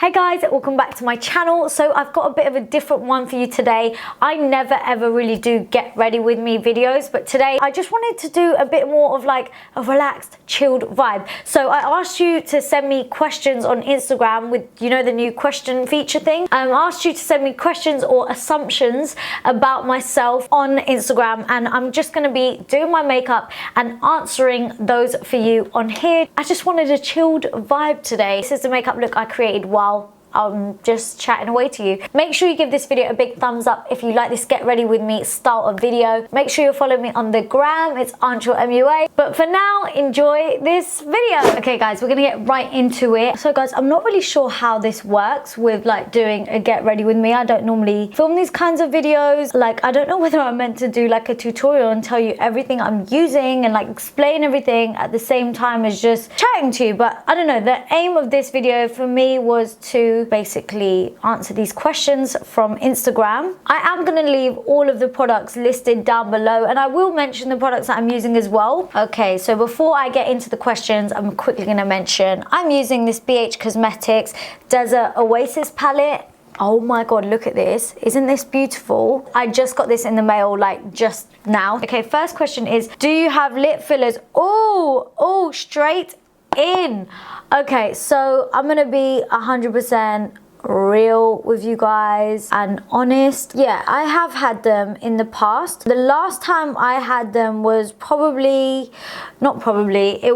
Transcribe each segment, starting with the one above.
Hey guys, welcome back to my channel. So I've got a bit of a different one for you today. I never ever really do get ready with me videos, but today I just wanted to do a bit more of like a relaxed, chilled vibe. So I asked you to send me questions on Instagram with, you know, the new question feature thing. I asked you to send me questions or assumptions about myself on Instagram, and I'm just going to be doing my makeup and answering those for you on here. I just wanted a chilled vibe today. This is the makeup look I created while I'm just chatting away to you. Make sure you give this video a big thumbs up if you like this get ready with me style of video. Make sure you follow me on the gram, it's MUA. But for now, enjoy this video. Okay guys, we're gonna get right into it. So guys, I'm not really sure how this works with like doing a get ready with me. I don't normally film these kinds of videos. Like, I don't know whether I'm meant to do like a tutorial and tell you everything I'm using and like explain everything at the same time as just chatting to you. But I don't know, the aim of this video for me was to basically answer these questions from Instagram. I am going to leave all of the products listed down below, and I will mention the products that I'm using as well. Okay, so before I get into the questions, I'm quickly going to mention I'm using this BH Cosmetics Desert Oasis palette. Oh my god, look at this. Isn't this beautiful? I just got this in the mail like just now. Okay, first question is, do you have lip fillers? Oh, straight in. Okay, so I'm gonna be 100% real with you guys and honest. Yeah, I have had them in the past. The last time I had them was it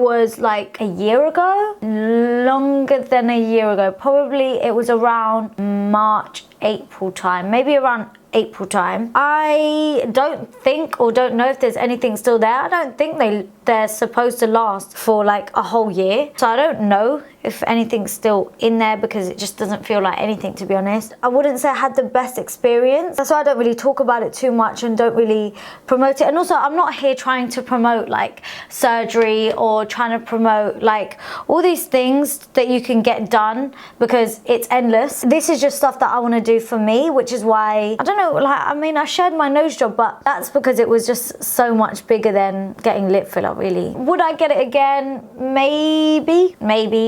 was like a year ago, longer than a year ago. Probably it was around March, April time, maybe around April time. I don't think or don't know if there's anything still there. I don't think they're supposed to last for like a whole year. So I don't know if anything's still in there because it just doesn't feel like anything, to be honest. I wouldn't say I had the best experience. That's why I don't really talk about it too much and don't really promote it. And also, I'm not here trying to promote like surgery or trying to promote like all these things that you can get done because it's endless. This is just stuff that I want to do for me, which is why, I don't know, like, I mean, I shared my nose job, but that's because it was just so much bigger than getting lip filler, really. Would I get it again? Maybe,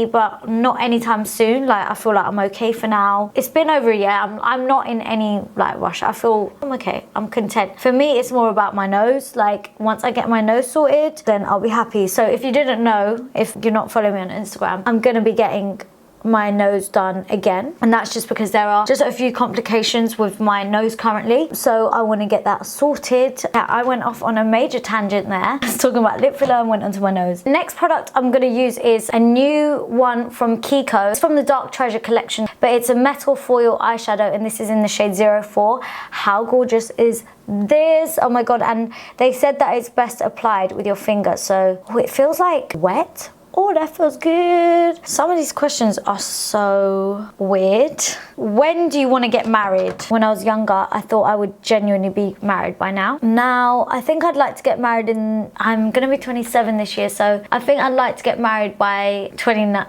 but not anytime soon. Like, I feel like I'm okay for now. It's been over a year. I'm not in any like rush. I feel I'm okay. I'm content. For me, it's more about my nose. Like, once I get my nose sorted, then I'll be happy. So if you didn't know, if you're not following me on Instagram, I'm gonna be getting my nose done again, and that's just because there are just a few complications with my nose currently, so I want to get that sorted. I went off on a major tangent there. I was talking about lip filler and went onto my nose. Next product I'm going to use is a new one from Kiko. It's from the Dark Treasure collection, but it's a metal foil eyeshadow, and this is in the shade 04. How gorgeous is this? Oh my god. And they said that it's best applied with your finger, so it feels like wet. Oh, that feels good. Some of these questions are so weird. When do you want to get married? When I was younger, I thought I would genuinely be married by now. Now, I think I'd like to get married I'm going to be 27 this year, so I think I'd like to get married by 28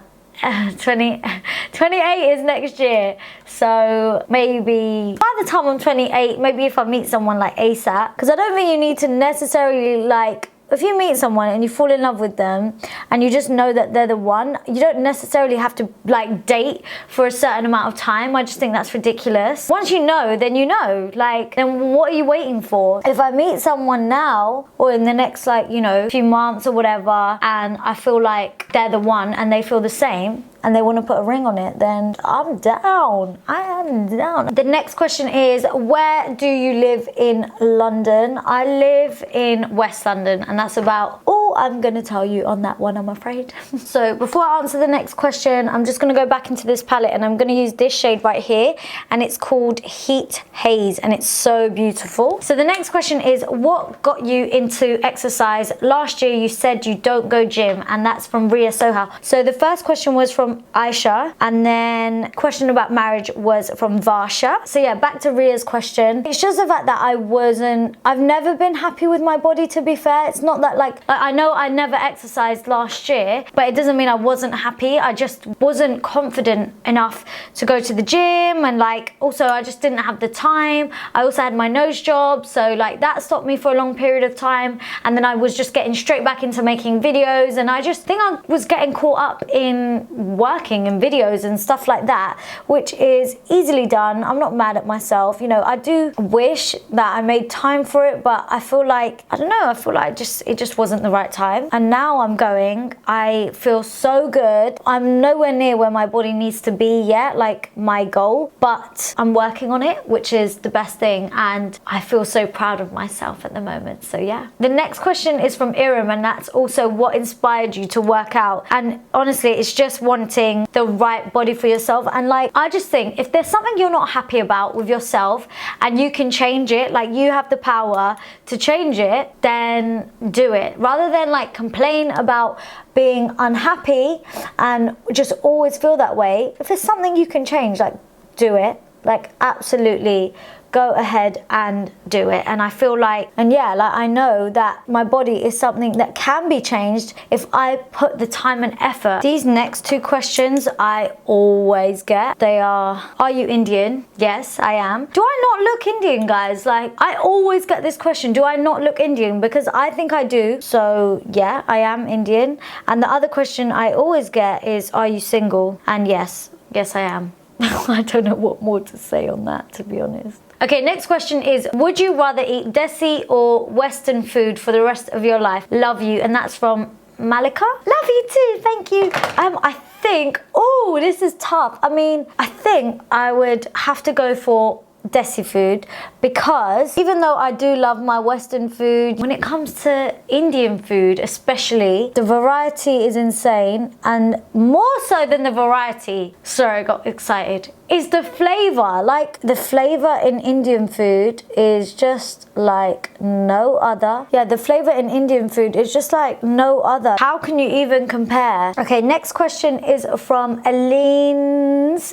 is next year. So maybe by the time I'm 28, maybe if I meet someone like ASAP. Because I don't think you need to necessarily like, if you meet someone and you fall in love with them and you just know that they're the one, you don't necessarily have to like date for a certain amount of time. I just think that's ridiculous. Once you know, then you know. Like, then what are you waiting for? If I meet someone now or in the next like, you know, few months or whatever, and I feel like they're the one and they feel the same, and they want to put a ring on it, then I'm down. I am down. The next question is, where do you live in London? I live in West London, and that's about all I'm going to tell you on that one, I'm afraid. So before I answer the next question, I'm just going to go back into this palette, and I'm going to use this shade right here, and it's called Heat Haze, and it's so beautiful. So the next question is, what got you into exercise? Last year you said you don't go gym, and that's from Ria Soha. So the first question was from Aisha, and then question about marriage was from Varsha. So yeah, back to Ria's question. It's just the fact that I've never been happy with my body, to be fair. It's not that like I know though I never exercised last year, but it doesn't mean I wasn't happy. I just wasn't confident enough to go to the gym, and like also I just didn't have the time. I also had my nose job, so like that stopped me for a long period of time, and then I was just getting straight back into making videos, and I just think I was getting caught up in working in videos and stuff like that, which is easily done. I'm not mad at myself, you know. I do wish that I made time for it, but I feel like, I don't know, I feel like it just wasn't the right time. And now I'm going, I feel so good. I'm nowhere near where my body needs to be yet, like my goal, but I'm working on it, which is the best thing, and I feel so proud of myself at the moment. So yeah. The next question is from Iram, and that's also what inspired you to work out. And honestly, it's just wanting the right body for yourself. And like, I just think if there's something you're not happy about with yourself and you can change it, like you have the power to change it, then do it. Rather than like complain about being unhappy and just always feel that way. If there's something you can change, like do it. Like absolutely go ahead and do it. And I feel like, and yeah, like I know that my body is something that can be changed if I put the time and effort. These next two questions I always get. They are you Indian? Yes, I am. Do I not look Indian, guys? Like, I always get this question, do I not look Indian? Because I think I do. So yeah, I am Indian. And the other question I always get is, are you single? And yes, I am. I don't know what more to say on that, to be honest. Okay, next question is, would you rather eat Desi or Western food for the rest of your life? Love you. And that's from Malika. Love you too, thank you. I think, oh, this is tough. I mean, I think I would have to go for Desi food, because even though I do love my Western food, when it comes to Indian food especially, the variety is insane. And more so than the variety, sorry, I got excited, is the flavor. Like, the flavor in Indian food is just like no other. Yeah, the flavor in Indian food is just like no other. How can you even compare? Okay, next question is from Aline's,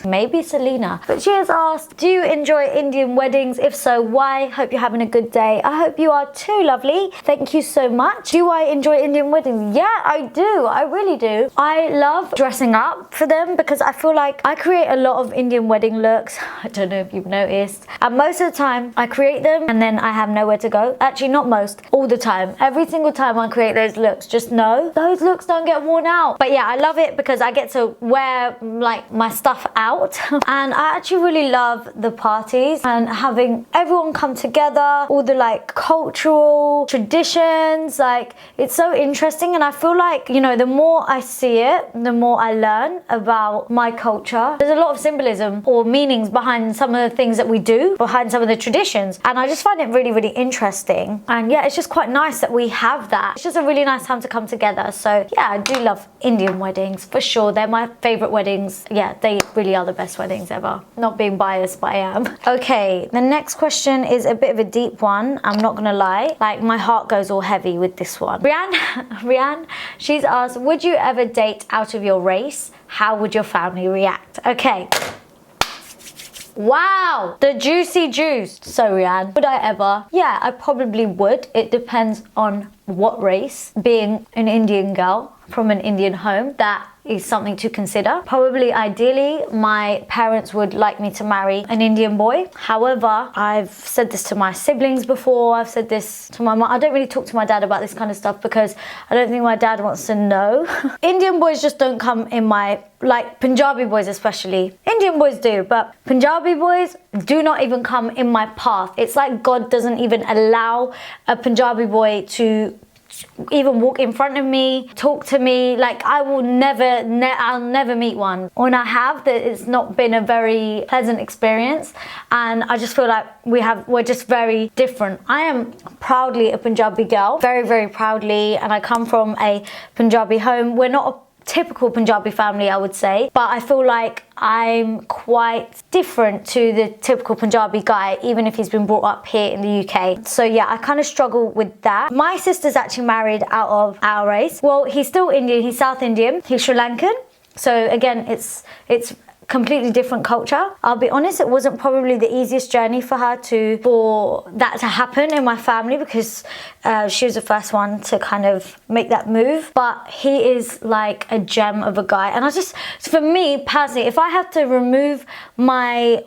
maybe it's Alina, but she has asked, do you enjoy Indian weddings? If so, why? Hope you're having a good day. I hope you are too, lovely. Thank you so much. Do I enjoy Indian weddings? Yeah, I do. I really do. I love dressing up for them because I feel like I create a lot of Indian wedding looks. I don't know if you've noticed. And most of the time I create them and then I have nowhere to go. Actually, not most, all the time. Every single time I create those looks, just know those looks don't get worn out. But yeah, I love it because I get to wear like my stuff out. And I actually really love the parties and having everyone come together, all the like cultural traditions. Like, it's so interesting, and I feel like, you know, the more I see it, the more I learn about my culture. There's a lot of symbolism or meanings behind some of the things that we do, behind some of the traditions, and I just find it really, really interesting. And yeah, it's just quite nice that we have that. It's just a really nice time to come together. So yeah, I do love Indian weddings for sure. They're my favorite weddings. Yeah, they really are the best weddings ever. Not being biased, but I am. Okay, the next question is a bit of a deep one, I'm not gonna lie. Like, my heart goes all heavy with this one. Rianne, she's asked, would you ever date out of your race? How would your family react? Okay. Wow, the juicy juice. So Rianne, would I ever? Yeah, I probably would. It depends on what race. Being an Indian girl from an Indian home, that is something to consider. Probably, ideally, my parents would like me to marry an Indian boy. However, I've said this to my siblings before, I've said this to my mom. I don't really talk to my dad about this kind of stuff because I don't think my dad wants to know. Indian boys just don't come in my, like Punjabi boys especially. Indian boys do, but Punjabi boys do not even come in my path. It's like God doesn't even allow a Punjabi boy to even walk in front of me, talk to me. Like, I will I'll never meet one. When I have, that it's not been a very pleasant experience, and I just feel like we're just very different. I am proudly a Punjabi girl, very, very proudly, and I come from a Punjabi home. We're not a typical Punjabi family, I would say, but I feel like I'm quite different to the typical Punjabi guy, even if he's been brought up here in the UK. So yeah, I kind of struggle with that. My sister's actually married out of our race. Well, he's still Indian, he's South Indian, he's Sri Lankan. So again, it's completely different culture. I'll be honest, it wasn't probably the easiest journey for her for that to happen in my family, because she was the first one to kind of make that move. But he is like a gem of a guy, and for me personally, if I had to remove my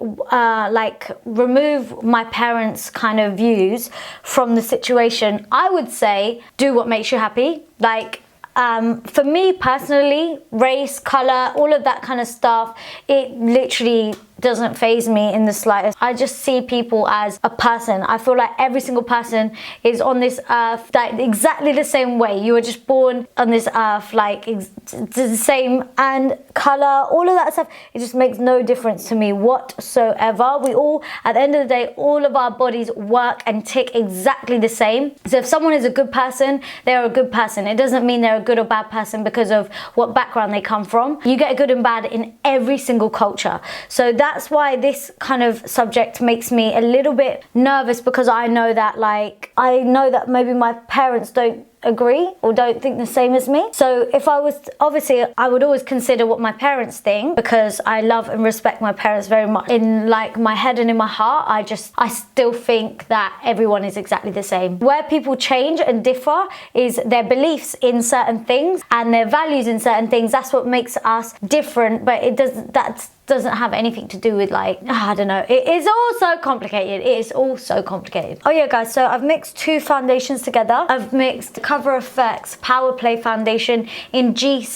parents' kind of views from the situation, I would say do what makes you happy. Like, for me personally, race, color, all of that kind of stuff, it literally doesn't faze me in the slightest. I just see people as a person. I feel like every single person is on this earth like exactly the same way. You were just born on this earth like the same, and color, all of that stuff, it just makes no difference to me whatsoever. We all, at the end of the day, all of our bodies work and tick exactly the same. So if someone is a good person, they're a good person. It doesn't mean they're a good or bad person because of what background they come from. You get good and bad in every single culture. So that's why this kind of subject makes me a little bit nervous, because I know that maybe my parents don't agree or don't think the same as me. So if I was, obviously I would always consider what my parents think, because I love and respect my parents very much. In like my head and in my heart, I still think that everyone is exactly the same. Where people change and differ is their beliefs in certain things and their values in certain things. That's what makes us different, but that doesn't have anything to do with I don't know. It is all so complicated. It is all so complicated. Oh yeah, guys, so I've mixed two foundations together. I've mixed Cover FX Powerplay foundation in G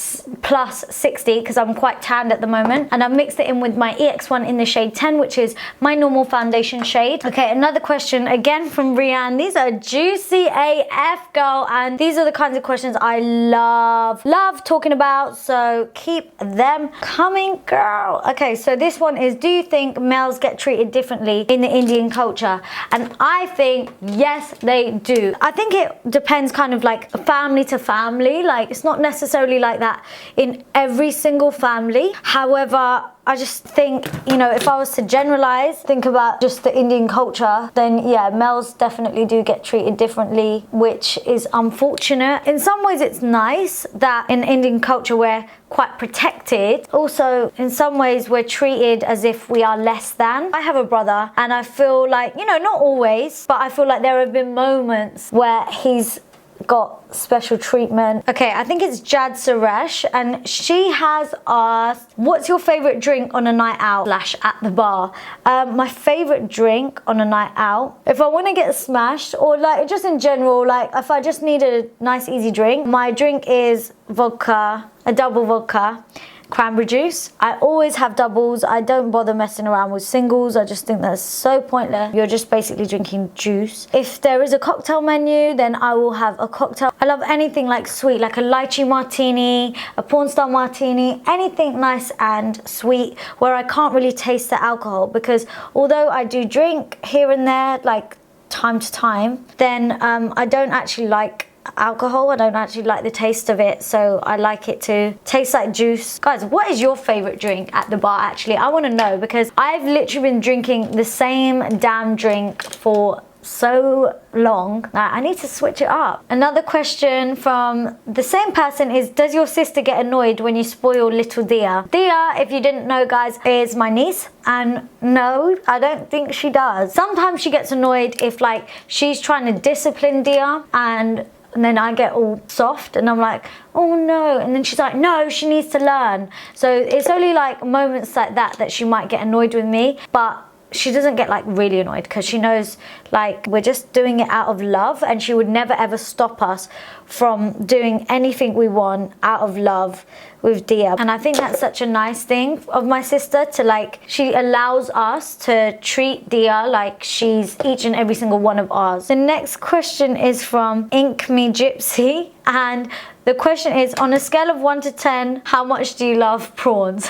plus 60, because I'm quite tanned at the moment, and I've mixed it in with my EX1 in the shade 10, which is my normal foundation shade. Okay, another question again from Rianne. These are juicy AF, girl, and these are the kinds of questions I love talking about, so keep them coming, girl. Okay, so this one is, do you think males get treated differently in the Indian culture? And I think yes, they do. I think it depends kind of like family to family. Like, it's not necessarily like that in every single family. However, I just think, if I was to generalize, think about just the Indian culture, then yeah, males definitely do get treated differently, which is unfortunate. In some ways it's nice that in Indian culture we're quite protected. Also, in some ways we're treated as if we are less than. I have a brother, and I feel like, not always, but I feel like there have been moments where he's got special treatment. Okay, I think it's Jad Suresh, and she has asked, what's your favorite drink on a night out / at the bar? My favorite drink on a night out, if I want to get smashed, or like just in general, like if I just need a nice easy drink, my drink is vodka, a double vodka, cranberry juice. I always have doubles. I don't bother messing around with singles. I just think that's so pointless. You're just basically drinking juice. If there is a cocktail menu, then I will have a cocktail. I love anything like sweet, like a lychee martini, a porn star martini, anything nice and sweet where I can't really taste the alcohol, because although I do drink here and there, like time to time, then I don't actually like alcohol. I don't actually like the taste of it, so I like it to taste like juice. Guys, what is your favorite drink at the bar? Actually, I want to know, because I've literally been drinking the same damn drink for so long. I need to switch it up. Another question from the same person is, does your sister get annoyed when you spoil little Dia? Dia, if you didn't know, guys, is my niece, and no, I don't think she does. Sometimes she gets annoyed if like she's trying to discipline Dia, and then I get all soft and I'm like, oh no, and then she's like, no, she needs to learn. So it's only like moments like that she might get annoyed with me, but she doesn't get like really annoyed, because she knows like we're just doing it out of love, and she would never ever stop us from doing anything we want out of love with Dia. And I think that's such a nice thing of my sister, to like, she allows us to treat Dia like she's each and every single one of ours. The next question is from Ink Me Gypsy, and the question is, on a scale of 1 to 10, how much do you love prawns?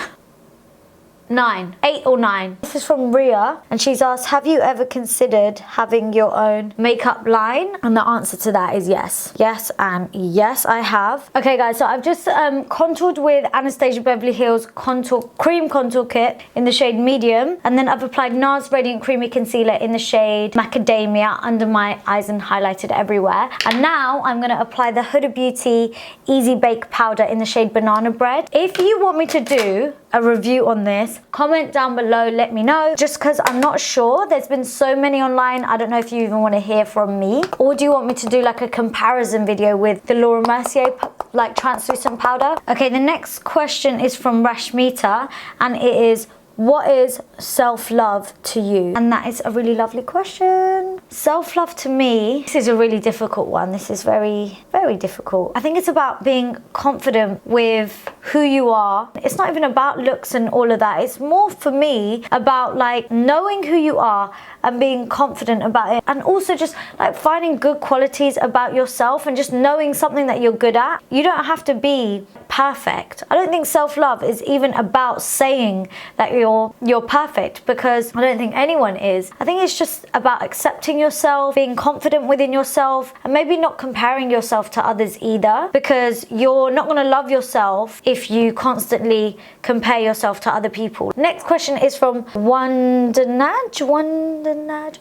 9, 8 or 9. This is from Ria, and she's asked, have you ever considered having your own makeup line? And the answer to that is yes. Yes, and yes, I have. Okay guys, so I've just contoured with Anastasia Beverly Hills cream contour kit in the shade medium, and then I've applied NARS Radiant Creamy Concealer in the shade Macadamia under my eyes and highlighted everywhere. And now I'm going to apply the Huda Beauty Easy Bake Powder in the shade Banana Bread. If you want me to do a review on this, comment down below, let me know, just because I'm not sure. There's been so many online. I don't know if you even want to hear from me, or do you want me to do like a comparison video with the Laura Mercier like translucent powder? Okay, the next question is from Rashmita, and it is, what is self-love to you? And that is a really lovely question. Self-love to me, this is a really difficult one. This is very, very difficult. I think it's about being confident with who you are. It's not even about looks and all of that. It's more for me about like knowing who you are and being confident about it, and also just like finding good qualities about yourself and just knowing something that you're good at. You don't have to be perfect. I don't think self-love is even about saying that you're perfect, because I don't think anyone is. I think it's just about accepting yourself, being confident within yourself, and maybe not comparing yourself to others either, because you're not going to love yourself if you constantly compare yourself to other people. Next question is from Wandanaj.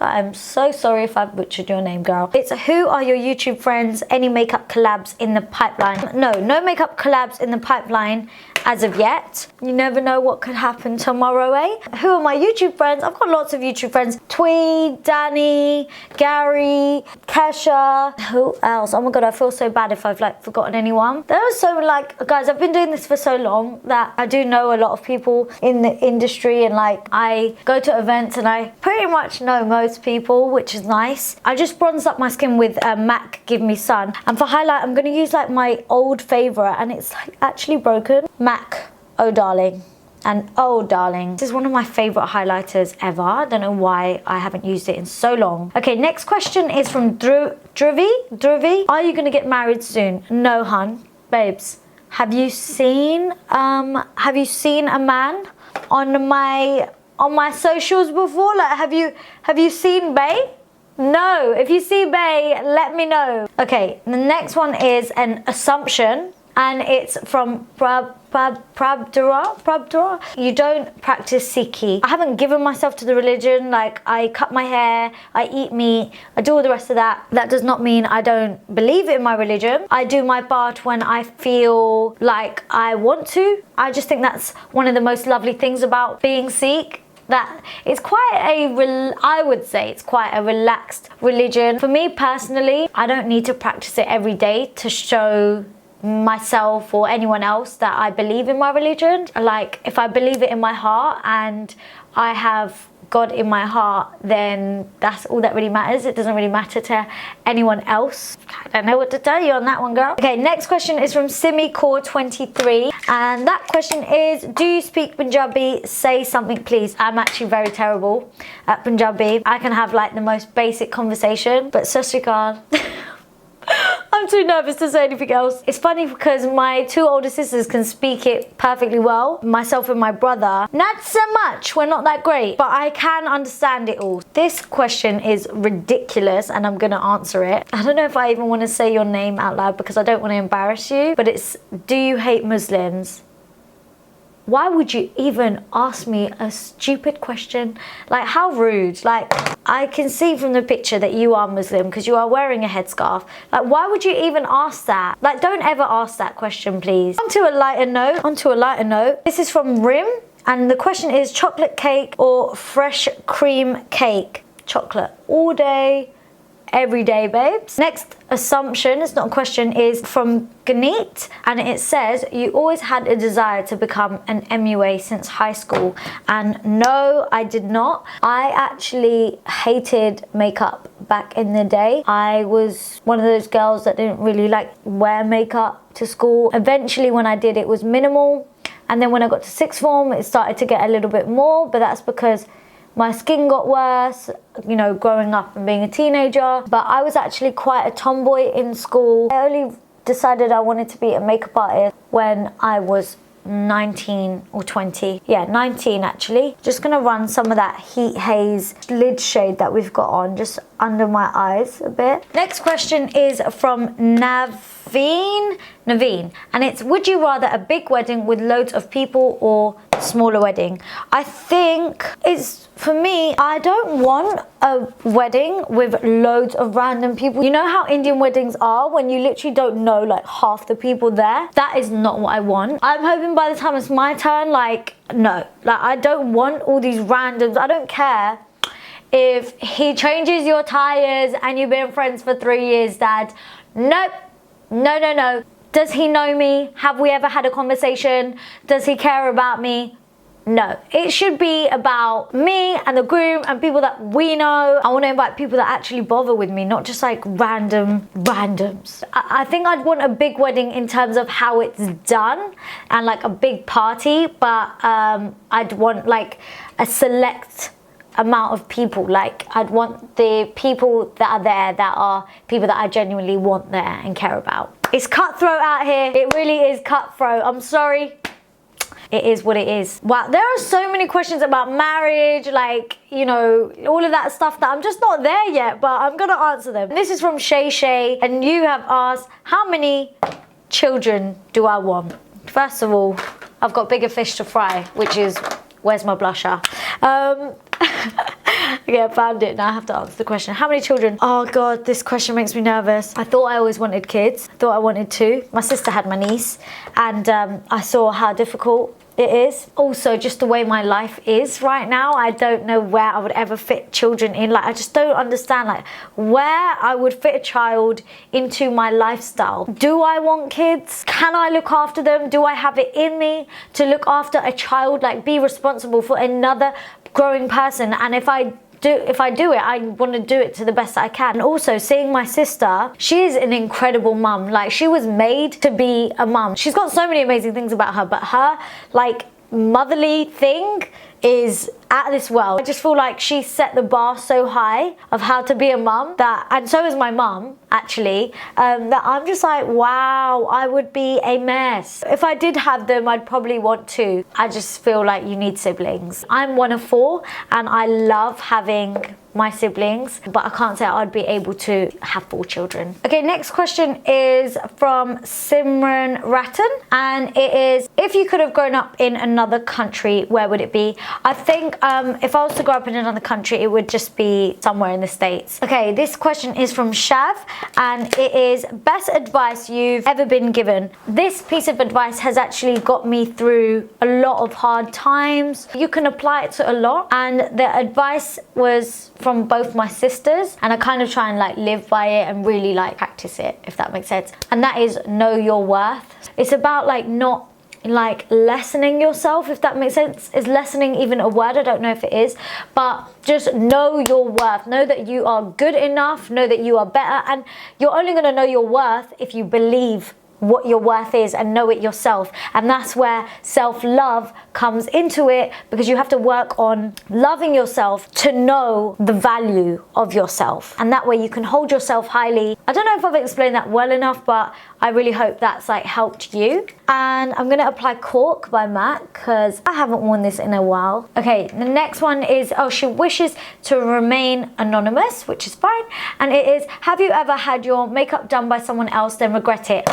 I'm so sorry if I butchered your name, girl. It's, who are your YouTube friends? Any makeup collabs in the pipeline? No makeup collabs in the pipeline as of yet. You never know what could happen tomorrow, eh? Who are my YouTube friends? I've got lots of YouTube friends. Tweed, Danny, Gary, Kesha. Who else? Oh my god, I feel so bad if I've like forgotten anyone. There are so like, guys, I've been doing this for so long that I do know a lot of people in the industry, and like I go to events and I pretty much know most people, which is nice. I just bronzed up my skin with MAC Give Me Sun, and for highlight I'm gonna use like my old favorite, and it's like actually broken. MAC Oh Darling. And oh darling, this is one of my favorite highlighters ever. I don't know why I haven't used it in so long. Okay, next question is from Dhruvi. Are you gonna get married soon? No, hun. Babes, have you seen a man on my socials before? Like, have you seen Bay? No. If you see Bay, let me know. Okay, the next one is an assumption, and it's from Prabdura. You don't practice Sikhi. I haven't given myself to the religion. Like, I cut my hair, I eat meat, I do all the rest of that. That does not mean I don't believe in my religion. I do my part when I feel like I want to. I just think that's one of the most lovely things about being Sikh. That it's quite I would say it's quite a relaxed religion. For me personally, I don't need to practice it every day to show myself or anyone else that I believe in my religion. Like, if I believe it in my heart and I have God in my heart, then that's all that really matters. It doesn't really matter to anyone else. I don't know what to tell you on that one, girl. Okay, next question is from SimiCore23, and that question is, do you speak Punjabi? Say something please. I'm actually very terrible at Punjabi. I can have like the most basic conversation, but Sat Sri Akal. I'm too nervous to say anything else. It's funny because my two older sisters can speak it perfectly well. Myself and my brother, not so much. We're not that great, but I can understand it all. This question is ridiculous, and I'm gonna answer it. I don't know if I even want to say your name out loud because I don't want to embarrass you, but it's, do you hate Muslims? Why would you even ask me a stupid question? Like, how rude. Like, I can see from the picture that you are Muslim because you are wearing a headscarf. Like, why would you even ask that? Like, don't ever ask that question, please. On to a lighter note. This is from Rim, and the question is, chocolate cake or fresh cream cake? Chocolate all day, every day, babes. Next assumption, it's not a question, is from Ganeet, and it says, you always had a desire to become an MUA since high school. And no, I did not. I actually hated makeup back in the day. I was one of those girls that didn't really like wear makeup to school. Eventually when I did, it was minimal, and then when I got to sixth form it started to get a little bit more, but that's because my skin got worse, you know, growing up and being a teenager. But I was actually quite a tomboy in school. I only decided I wanted to be a makeup artist when I was 19 or 20. Yeah, 19 actually. Just gonna run some of that Heat Haze lid shade that we've got on just under my eyes a bit. Next question is from Naveen. Naveen, and it's, would you rather a big wedding with loads of people or smaller wedding? I think it's, for me, I don't want a wedding with loads of random people. You know how Indian weddings are, when you literally don't know like half the people there? That is not what I want. I'm hoping by the time it's my turn, like, no, like I don't want all these randoms. I don't care if he changes your tires and you've been friends for 3 years, Dad. Nope. No. Does he know me? Have we ever had a conversation? Does he care about me? No. It should be about me and the groom and people that we know. I want to invite people that actually bother with me, not just like randoms. I think I'd want a big wedding in terms of how it's done and like a big party, but I'd want like a select amount of people. Like, I'd want the people that are there that are people that I genuinely want there and care about. It's cutthroat out here. It really is cutthroat. I'm sorry. It is what it is. Wow, there are so many questions about marriage, like, you know, all of that stuff that I'm just not there yet, but I'm gonna answer them. This is from Shay, and you have asked, how many children do I want? First of all, I've got bigger fish to fry, which is, where's my blusher? Okay, I found it. Now I have to answer the question. How many children? Oh God, this question makes me nervous. I thought I always wanted kids. I thought I wanted 2. My sister had my niece, and I saw how difficult it is. Also, just the way my life is right now, I don't know where I would ever fit children in. Like, I just don't understand like where I would fit a child into my lifestyle. Do I want kids? Can I look after them? Do I have it in me to look after a child, like be responsible for another growing person? And if I do it, I want to do it to the best that I can. And also, seeing my sister, she's an incredible mum. Like, she was made to be a mum. She's got so many amazing things about her, but her like motherly thing is at this world. I just feel like she set the bar so high of how to be a mum, that, and so is my mum actually, that I'm just like, wow, I would be a mess. If I did have them, I'd probably want 2. I just feel like you need siblings. I'm one of 4 and I love having my siblings, but I can't say I'd be able to have 4 children. Okay, next question is from Simran Rattan, and it is, if you could have grown up in another country, where would it be? I think if I was to grow up in another country, it would just be somewhere in the States. Okay, this question is from Shav, and it is, best advice you've ever been given. This piece of advice has actually got me through a lot of hard times. You can apply it to a lot, and the advice was from both my sisters, and I kind of try and like live by it and really like practice it, if that makes sense. And that is, know your worth. It's about like not like lessening yourself, if that makes sense. Is lessening even a word? I don't know if it is, but just know your worth. Know that you are good enough, know that you are better, and you're only going to know your worth if you believe what your worth is and know it yourself. And that's where self-love comes into it, because you have to work on loving yourself to know the value of yourself, and that way you can hold yourself highly. I don't know if I've explained that well enough, but I really hope that's like helped you. And I'm gonna apply Cork by MAC because I haven't worn this in a while. Okay, the next one is, oh, she wishes to remain anonymous, which is fine, and it is, have you ever had your makeup done by someone else then regret it?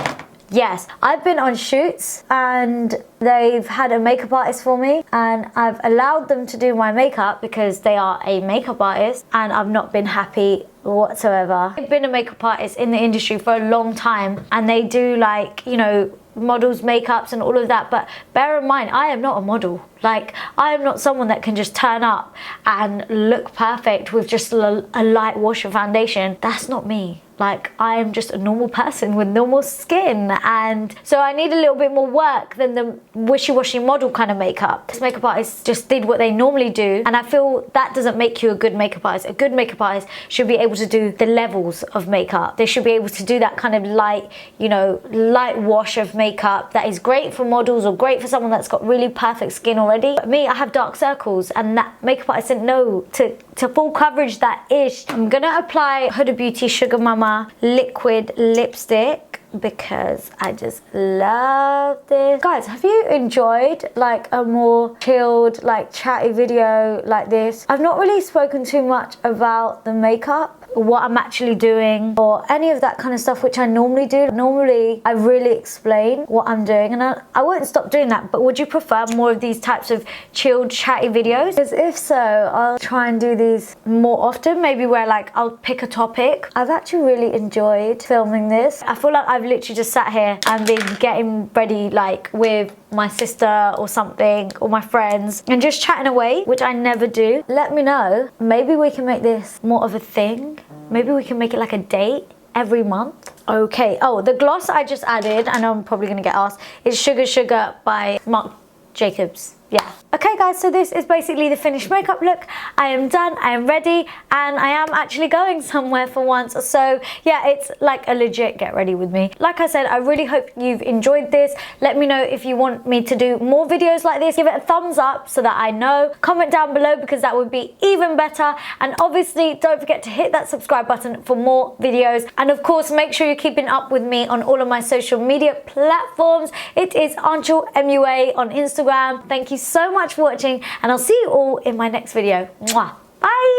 Yes, I've been on shoots and they've had a makeup artist for me, and I've allowed them to do my makeup because they are a makeup artist, and I've not been happy whatsoever. I've been a makeup artist in the industry for a long time, and they do like, you know, models makeups and all of that, but bear in mind, I am not a model. Like, I am not someone that can just turn up and look perfect with just a light wash of foundation. That's not me. Like, I am just a normal person with normal skin, and so I need a little bit more work than the wishy-washy model kind of makeup. This makeup artist just did what they normally do, and I feel that doesn't make you a good makeup artist. A good makeup artist should be able to do the levels of makeup. They should be able to do that kind of light, you know, light wash of makeup that is great for models or great for someone that's got really perfect skin already. But me, I have dark circles, and that makeup artist didn't know to full coverage that ish. I'm gonna apply Huda Beauty Sugar Mama liquid lipstick because I just love this. Guys, have you enjoyed like a more chilled, like chatty video like this? I've not really spoken too much about the makeup what I'm actually doing or any of that kind of stuff, which I normally do. Normally, I really explain what I'm doing, and I won't stop doing that. But would you prefer more of these types of chilled, chatty videos? Because if so, I'll try and do these more often, maybe where like I'll pick a topic. I've actually really enjoyed filming this. I feel like I've literally just sat here and been getting ready like with my sister or something, or my friends, and just chatting away, which I never do. Let me know. Maybe we can make this more of a thing. Maybe we can make it like a date every month. Okay, oh, the gloss I just added, I know I'm probably gonna get asked, is Sugar Sugar by Marc Jacobs. Yeah. Okay guys, so this is basically the finished makeup look. I am done, I am ready, and I am actually going somewhere for once. So yeah, it's like a legit get ready with me. Like I said, I really hope you've enjoyed this. Let me know if you want me to do more videos like this. Give it a thumbs up so that I know. Comment down below because that would be even better. And obviously, don't forget to hit that subscribe button for more videos. And of course, make sure you're keeping up with me on all of my social media platforms. It is Untitled MUA on Instagram. Thank you so much for watching, and I'll see you all in my next video. Mwah. Bye!